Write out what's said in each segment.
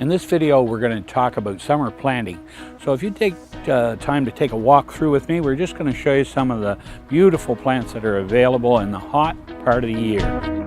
In this video, we're going to talk about summer planting. So if you take time to take a walk through with me, we're just going to show you some of the beautiful plants that are available in the hot part of the year.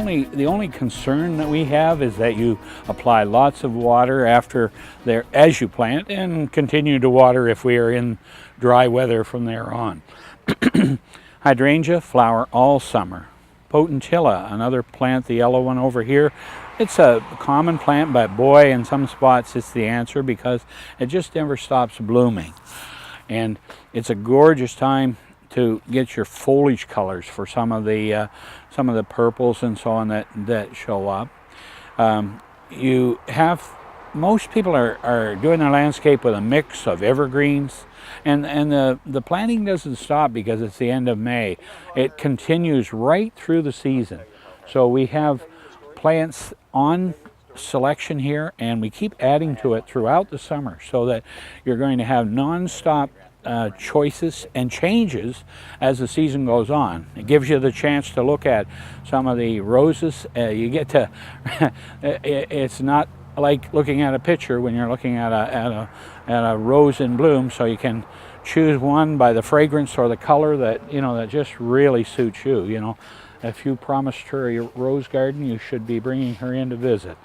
The only concern that we have is that you apply lots of water as you plant, and continue to water if we are in dry weather from there on. Hydrangea flower all summer. Potentilla, another plant, the yellow one over here. It's a common plant, but boy, in some spots it's the answer because it just never stops blooming. And it's a gorgeous time to get your foliage colors for some of the purples and so on that show up. Most people are doing their landscape with a mix of evergreens, and the planting doesn't stop because it's the end of May. It continues right through the season. So we have plants on selection here, and we keep adding to it throughout the summer so that you're going to have non-stop choices and changes as the season goes on. It gives you the chance to look at some of the roses. You get to it's not like looking at a picture when you're looking at a rose in bloom, so you can choose one by the fragrance or the color that just really suits you. If you promised her a rose garden, you should be bringing her in to visit.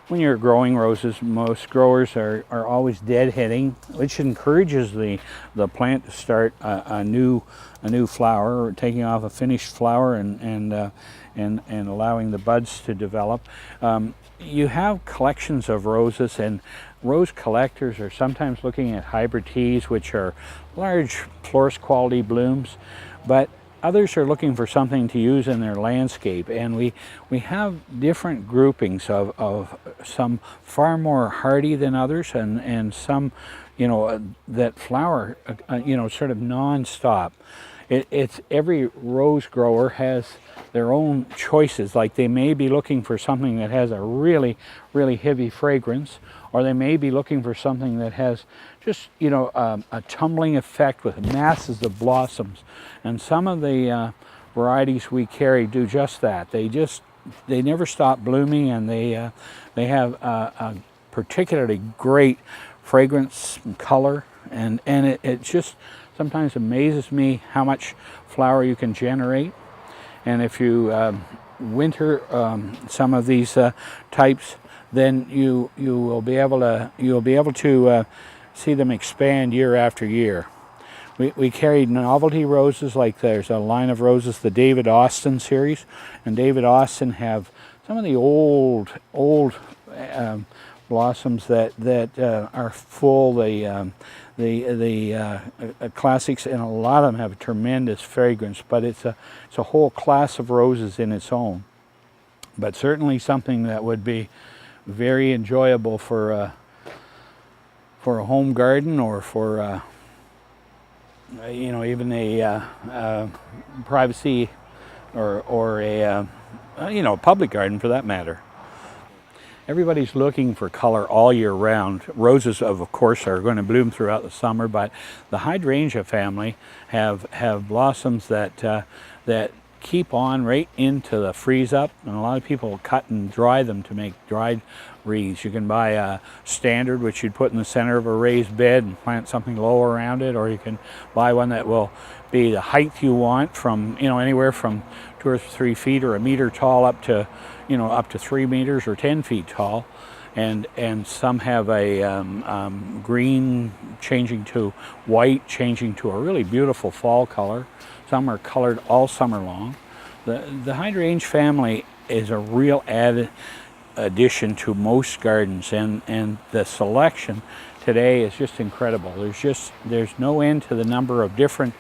When you're growing roses, most growers are always deadheading, which encourages the plant to start a new flower, or taking off a finished flower and allowing the buds to develop. You have collections of roses, and rose collectors are sometimes looking at hybrid teas, which are large florist quality blooms, but others are looking for something to use in their landscape, and we have different groupings of some far more hardy than others, and some that flower sort of non-stop. It's every rose grower has their own choices. Like they may be looking for something that has a really heavy fragrance, or they may be looking for something that has just a tumbling effect with masses of blossoms. And some of the varieties we carry do just that. They never stop blooming, and they have a particularly great fragrance and color, and it just sometimes amazes me how much flower you can generate. And if you winter some of these types, then you will be able to see them expand year after year. We carried novelty roses, like there's a line of roses, the David Austin series, and David Austin have some of the old blossoms that are full. The classics, and a lot of them have a tremendous fragrance, but it's a whole class of roses in its own. But certainly something that would be very enjoyable for a home garden, or for even a privacy or a public garden for that matter. Everybody's looking for color all year round. Roses, of course, are going to bloom throughout the summer, but the hydrangea family have blossoms that keep on right into the freeze up, and a lot of people cut and dry them to make dried wreaths. You can buy a standard, which you'd put in the center of a raised bed and plant something low around it, or you can buy one that will be the height you want, from anywhere from 2 or 3 feet or a meter tall up to 3 meters or 10 feet tall, and some have a green changing to white, changing to a really beautiful fall color. Some are colored all summer long. The hydrangea family is a real added addition to most gardens, and the selection today is just incredible. There's no end to the number of different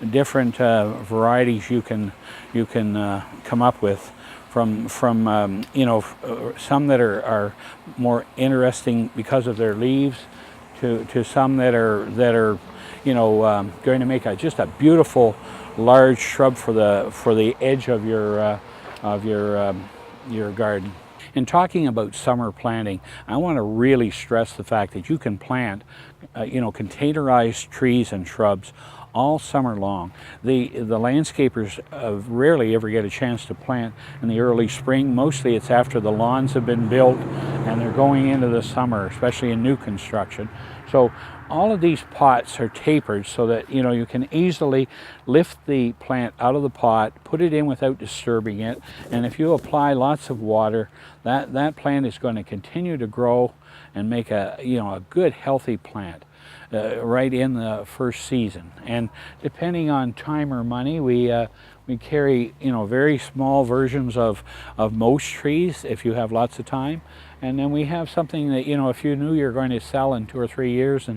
varieties you can come up with, from some that are more interesting because of their leaves, to some that are going to make just a beautiful large shrub for the edge of your garden. In talking about summer planting, I want to really stress the fact that you can plant, containerized trees and shrubs all summer long. The landscapers rarely ever get a chance to plant in the early spring. Mostly it's after the lawns have been built and they're going into the summer, especially in new construction. So all of these pots are tapered so that you can easily lift the plant out of the pot, put it in without disturbing it, and if you apply lots of water, that plant is going to continue to grow and make a good healthy plant right in the first season. And depending on time or money, we carry very small versions of most trees if you have lots of time. And then we have something that, if you knew you're going to sell in 2 or 3 years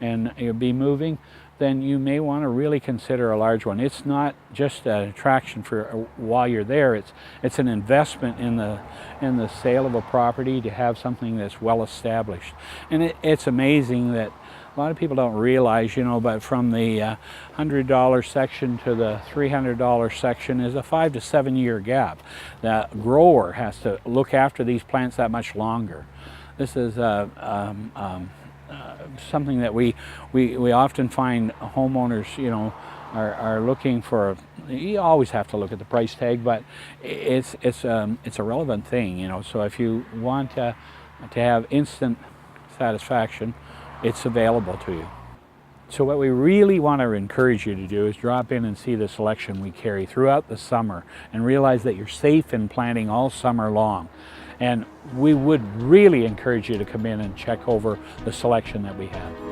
and you'll be moving, then you may want to really consider a large one. It's not just an attraction for while you're there. It's an investment in the sale of a property to have something that's well established. And it's amazing that a lot of people don't realize, but from the $100 section to the $300 section is a 5 to 7 year gap. The grower has to look after these plants that much longer. This is something that we often find homeowners, are looking for. You always have to look at the price tag, but it's a relevant thing, So if you want to have instant satisfaction, it's available to you. So what we really want to encourage you to do is drop in and see the selection we carry throughout the summer and realize that you're safe in planting all summer long. And we would really encourage you to come in and check over the selection that we have.